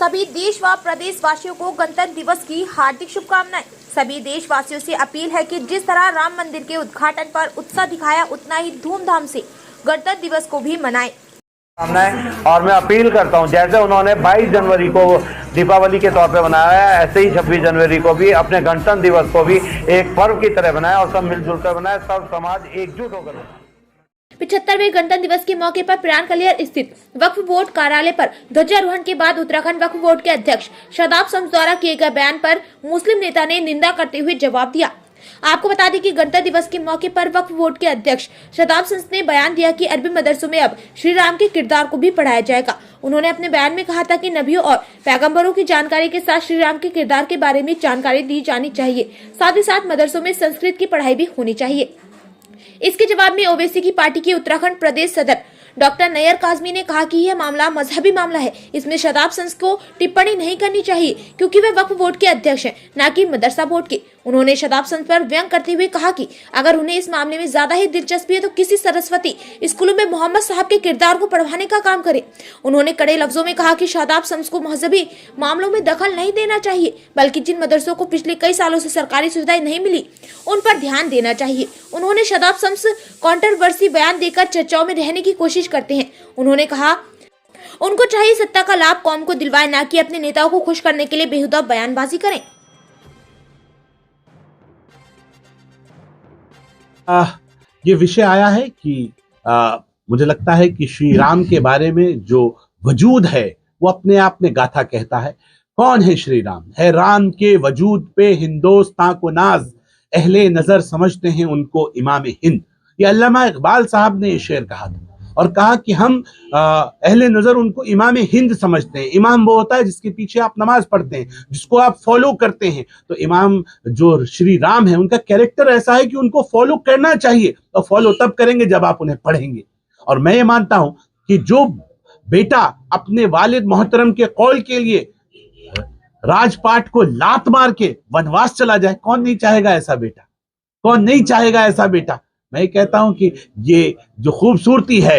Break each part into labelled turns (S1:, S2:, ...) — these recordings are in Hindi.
S1: सभी देश व प्रदेश वासियों को गणतंत्र दिवस की हार्दिक शुभकामनाएं। सभी देशवासियों से अपील है कि जिस तरह राम मंदिर के उद्घाटन पर उत्साह दिखाया, उतना ही धूमधाम से गणतंत्र दिवस को भी मनाएं।
S2: और मैं अपील करता हूं, जैसे उन्होंने 22 जनवरी को दीपावली के तौर पे बनाया है, ऐसे ही 26 जनवरी को भी अपने गणतंत्र दिवस को भी एक पर्व की तरह बनाया और सब मिलजुल कर बनाया, सब समाज एकजुट होकर बनाया।
S1: 75वें गणतंत्र दिवस के मौके पर प्रयाण कलियर स्थित वक्फ बोर्ड कार्यालय पर ध्वजारोहण के बाद उत्तराखंड वक्फ बोर्ड के अध्यक्ष शादाब शम्स द्वारा किए गए बयान पर मुस्लिम नेता ने निंदा करते हुए जवाब दिया। आपको बता दें कि गणतंत्र दिवस के मौके पर वक्फ बोर्ड के अध्यक्ष शादाब शम्स ने बयान दिया कि अरबी मदरसों में अब श्री राम के किरदार को भी पढ़ाया जाएगा। उन्होंने अपने बयान में कहा था कि नबियों और पैगंबरों की जानकारी के साथ श्री राम के किरदार के बारे में जानकारी दी जानी चाहिए, साथ ही साथ मदरसों में संस्कृत की पढ़ाई भी होनी चाहिए। इसके जवाब में ओवैसी की पार्टी के उत्तराखंड प्रदेश सदर डॉक्टर नैयर काजमी ने कहा कि यह मामला मजहबी मामला है, इसमें शादाब शम्स को टिप्पणी नहीं करनी चाहिए क्योंकि वे वक्फ बोर्ड के अध्यक्ष हैं, न कि मदरसा बोर्ड के। उन्होंने शादाब शम्स पर व्यंग करते हुए कहा कि अगर उन्हें इस मामले में ज्यादा ही दिलचस्पी है तो किसी सरस्वती स्कूलों में मोहम्मद साहब के किरदार को पढ़वाने का काम करे। उन्होंने कड़े लफ्जों में कहा कि शादाब शम्स को मजहबी मामलों में दखल नहीं देना चाहिए, बल्कि जिन मदरसों को पिछले कई सालों से सरकारी सुविधाएं नहीं मिली उन पर ध्यान देना चाहिए। उन्होंने शादाब शम्स कंट्रोवर्सी बयान देकर चर्चाओं में रहने की कोशिश करते हैं। उन्होंने कहा उनको चाहिए सत्ता का लाभ कौम को दिलवाए, ना कि अपने नेताओं को खुश करने के लिए बेहुदा बयानबाजी करें।
S3: ये विषय आया है कि मुझे लगता है कि श्री राम के बारे में जो वजूद है वो अपने आप में गाथा कहता है। कौन है श्री राम? है राम के वजूद पे हिंदोस्तां को नाज, अहले नजर समझते हैं उनको इमाम हिंद। ये अल्लामा इकबाल साहब ने ये शेर कहा था और कहा कि हम अहले नजर उनको इमाम हिंद समझते हैं। इमाम वो होता है जिसके पीछे आप नमाज पढ़ते हैं, जिसको आप फॉलो करते हैं। तो इमाम जो श्री राम है उनका कैरेक्टर ऐसा है कि उनको फॉलो करना चाहिए, और फॉलो तब करेंगे जब आप उन्हें पढ़ेंगे। और मैं ये मानता हूं कि जो बेटा अपने वालिद मोहतरम के कौल के लिए राजपाट को लात मार के वनवास चला जाए, कौन नहीं चाहेगा ऐसा बेटा? कौन नहीं चाहेगा ऐसा बेटा? मैं कहता हूं कि ये जो खूबसूरती है,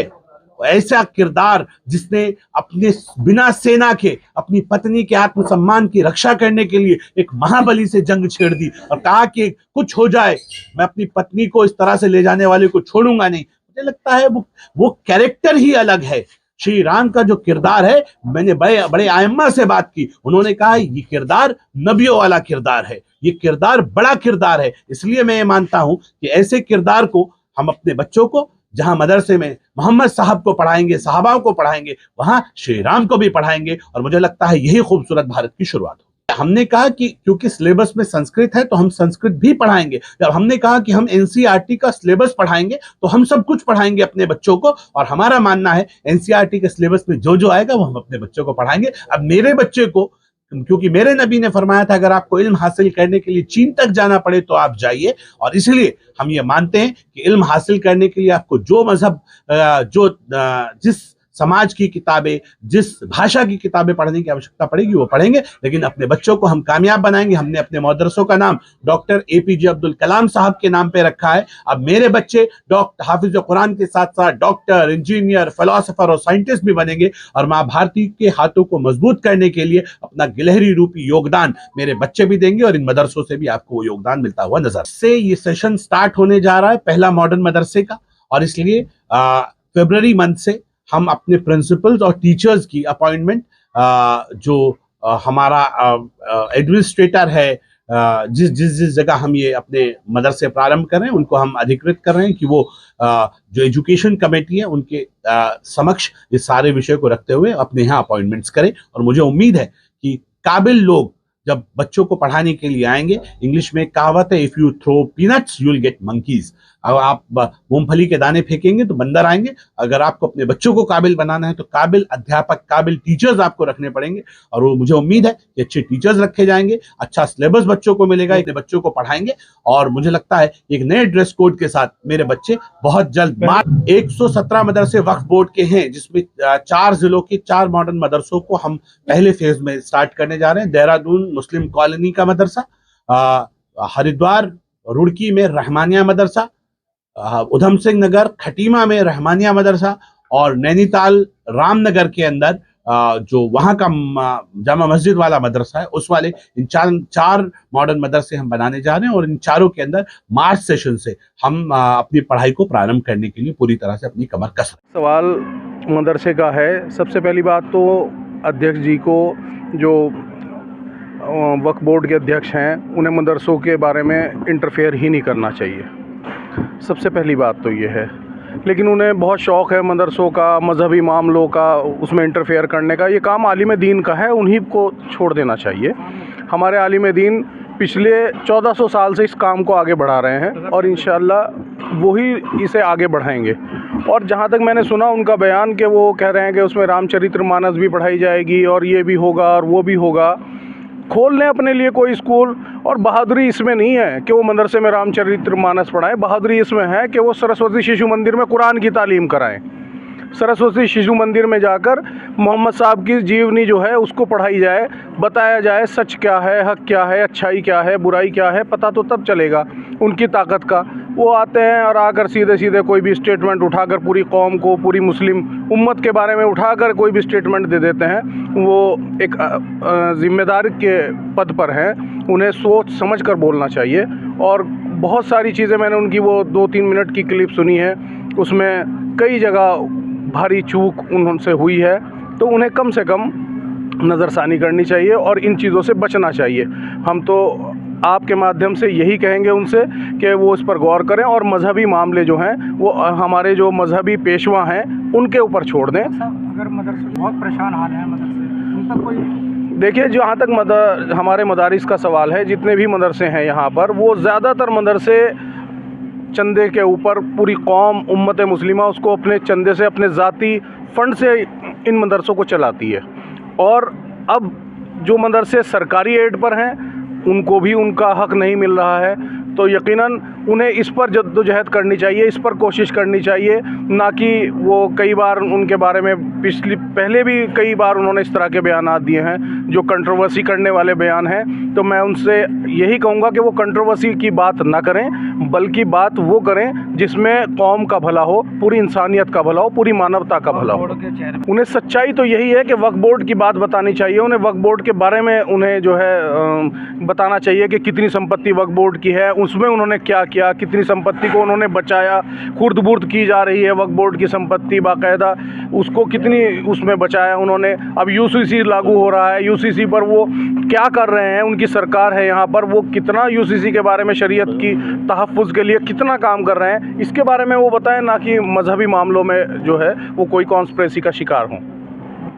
S3: ऐसा किरदार जिसने अपने बिना सेना के अपनी पत्नी के आत्मसम्मान की रक्षा करने के लिए एक महाबली से जंग छेड़ दी और कहा कि कुछ हो जाए मैं अपनी पत्नी को इस तरह से ले जाने वाले को छोड़ूंगा नहीं। मुझे लगता है वो कैरेक्टर ही अलग है। श्री राम का जो किरदार है, मैंने बड़े आयम्मा से बात की, उन्होंने कहा ये किरदार नबियों वाला किरदार है, ये किरदार बड़ा किरदार है। इसलिए मैं ये मानता हूं कि ऐसे किरदार को हम अपने बच्चों को, जहां मदरसे में मोहम्मद साहब को पढ़ाएंगे, सहाबाओं को पढ़ाएंगे, वहां श्री राम को भी पढ़ाएंगे। और मुझे लगता है यही खूबसूरत भारत की शुरुआत हो। हमने कहा कि क्योंकि सिलेबस में संस्कृत है तो हम संस्कृत भी पढ़ाएंगे। जब हमने कहा कि हम एनसीईआरटी का सिलेबस पढ़ाएंगे तो हम सब कुछ पढ़ाएंगे अपने बच्चों को। और हमारा मानना है एनसीईआरटी के सिलेबस में जो जो आएगा वो हम अपने बच्चों को पढ़ाएंगे। अब मेरे बच्चे को, क्योंकि मेरे नबी ने फरमाया था अगर आपको इल्म हासिल करने के लिए चीन तक जाना पड़े तो आप जाइए, और इसलिए हम ये मानते हैं कि इल्म हासिल करने के लिए आपको जो मजहब, जिस समाज की किताबें, जिस भाषा की किताबें पढ़ने की आवश्यकता पड़ेगी वो पढ़ेंगे, लेकिन अपने बच्चों को हम कामयाब बनाएंगे। हमने अपने मदरसों का नाम डॉक्टर एपीजे अब्दुल कलाम साहब के नाम पे रखा है। अब मेरे बच्चे डॉक्टर हाफिज कुरान के साथ साथ डॉक्टर, इंजीनियर, फिलोसोफर और साइंटिस्ट भी बनेंगे। और माँ भारती के हाथों को मजबूत करने के लिए अपना गिलहरी रूपी योगदान मेरे बच्चे भी देंगे, और इन मदरसों से भी आपको वो योगदान मिलता हुआ नजर से ये सेशन स्टार्ट होने जा रहा है, पहला मॉडर्न मदरसे का। और इसलिए फरवरी मंथ से हम अपने प्रिंसिपल्स और टीचर्स की अपॉइंटमेंट, जो हमारा एडमिनिस्ट्रेटर है, जिस जगह हम ये अपने मदरसे प्रारंभ कर रहे हैं उनको हम अधिकृत कर रहे हैं कि वो जो एजुकेशन कमेटी है उनके समक्ष इस सारे विषय को रखते हुए अपने यहाँ अपॉइंटमेंट्स करें। और मुझे उम्मीद है कि काबिल लोग जब बच्चों को पढ़ाने के लिए आएंगे, इंग्लिश में कहावत है, if you throw peanuts you will get monkeys. अगर आप मूंगफली के दाने फेंकेंगे तो बंदर आएंगे। अगर आपको अपने बच्चों को काबिल बनाना है तो काबिल अध्यापक, काबिल टीचर्स आपको रखने पड़ेंगे। और वो मुझे उम्मीद है कि अच्छे टीचर्स रखे जाएंगे, अच्छा सिलेबस बच्चों को मिलेगा, अपने बच्चों को पढ़ाएंगे। और मुझे लगता है एक नए ड्रेस कोड के साथ मेरे बच्चे बहुत जल्द 117 मदरसे वक्फ बोर्ड के हैं, जिसमें 4 जिलों के 4 मॉडर्न मदरसों को हम पहले फेज में स्टार्ट करने जा रहे हैं। देहरादून मुस्लिम कॉलोनी का मदरसा, हरिद्वार रुड़की में रहमानिया मदरसा, उधम सिंह नगर खटीमा में रहमानिया मदरसा, और नैनीताल रामनगर के अंदर जो वहाँ का जामा मस्जिद वाला मदरसा है उस वाले इन चार मॉडर्न मदरसे हम बनाने जा रहे हैं, और इन चारों के अंदर मार्च सेशन से हम अपनी पढ़ाई को प्रारंभ करने के लिए पूरी तरह से अपनी कमर कस रहे हैं।
S4: सवाल मदरसे का है। सबसे पहली बात तो अध्यक्ष जी को, जो वक्फ बोर्ड के अध्यक्ष हैं, उन्हें मदरसों के बारे में इंटरफेयर ही नहीं करना चाहिए। सबसे पहली बात तो ये है। लेकिन उन्हें बहुत शौक़ है मदरसों का, मजहबी मामलों का, उसमें इंटरफेयर करने का। ये काम आलिम दीन का है, उन्हीं को छोड़ देना चाहिए। हमारे आलिम दीन पिछले 1400 साल से इस काम को आगे बढ़ा रहे हैं और इंशाअल्लाह वही इसे आगे बढ़ाएंगे। और जहाँ तक मैंने सुना उनका बयान कि वो कह रहे हैं कि उसमें रामचरितमानस भी पढ़ाई जाएगी और ये भी होगा और वो भी होगा। खोल लें अपने लिए कोई स्कूल। और बहादुरी इसमें नहीं है कि वो मदरसे में रामचरितमानस पढ़ाएं, बहादुरी इसमें है कि वो सरस्वती शिशु मंदिर में कुरान की तालीम कराएं। सरस्वती शिशु मंदिर में जाकर मोहम्मद साहब की जीवनी जो है उसको पढ़ाई जाए, बताया जाए सच क्या है, हक क्या है, अच्छाई क्या है, बुराई क्या है, पता तो तब चलेगा उनकी ताकत का। वो आते हैं और आकर सीधे सीधे कोई भी स्टेटमेंट उठाकर पूरी कौम को, पूरी मुस्लिम उम्मत के बारे में उठाकर कोई भी स्टेटमेंट दे देते हैं। वो एक ज़िम्मेदार के पद पर हैं, उन्हें सोच समझ कर बोलना चाहिए। और बहुत सारी चीज़ें मैंने उनकी वो 2-3 मिनट की क्लिप सुनी है, उसमें कई जगह भारी चूक उनसे हुई है, तो उन्हें कम से कम नज़रसानी करनी चाहिए और इन चीज़ों से बचना चाहिए। हम तो आपके माध्यम से यही कहेंगे उनसे कि वो इस पर गौर करें और मजहबी मामले जो हैं वो हमारे जो मजहबी पेशवा हैं उनके ऊपर छोड़ दें।
S5: अगर मदरसे बहुत परेशान हाल है मदरसे, उन तक कोई
S4: देखिए, जहाँ तक हमारे मदारिस का सवाल है, जितने भी मदरसे हैं यहाँ पर, वो ज़्यादातर मदरसे चंदे के ऊपर पूरी कौम उम्मत मुस्लिमा उसको अपने चंदे से, अपने ज़ाती फ़ंड से इन मदरसों को चलाती है। और अब जो मदरसे सरकारी एड पर हैं उनको भी उनका हक़ नहीं मिल रहा है, तो यकीनन उन्हें इस पर जद्दोजहद करनी चाहिए, इस पर कोशिश करनी चाहिए। ना कि वो कई बार उनके बारे में पहले भी कई बार उन्होंने इस तरह के बयान दिए हैं जो कंट्रोवर्सी करने वाले बयान हैं। तो मैं उनसे यही कहूँगा कि वो कंट्रोवर्सी की बात ना करें, बल्कि बात वो करें जिसमें कौम का भला हो, पूरी इंसानियत का भला हो, पूरी मानवता का भला हो। उन्हें सच्चाई तो यही है कि वक्फ बोर्ड की बात बतानी चाहिए। उन्हें वक्फ बोर्ड के बारे में उन्हें जो है बताना चाहिए कि कितनी संपत्ति वक्फ बोर्ड की है, उसमें उन्होंने क्या किया, कितनी संपत्ति को उन्होंने बचाया। खुर्द-बुर्द की जा रही है वक्फ बोर्ड की संपत्ति, बाकायदा उसको कितनी उसमें बचाया उन्होंने। अब यूसीसी लागू हो रहा है, यूसीसी पर वो क्या कर रहे हैं, उनकी सरकार है यहाँ पर, वो कितना यूसीसी के बारे में, शरीयत की तहफ़्फ़ुज़ के लिए कितना काम कर रहे हैं, इसके बारे में वो बताएं, ना कि मजहबी मामलों में जो है वो कोई कॉन्स्पिरेसी का शिकार हों।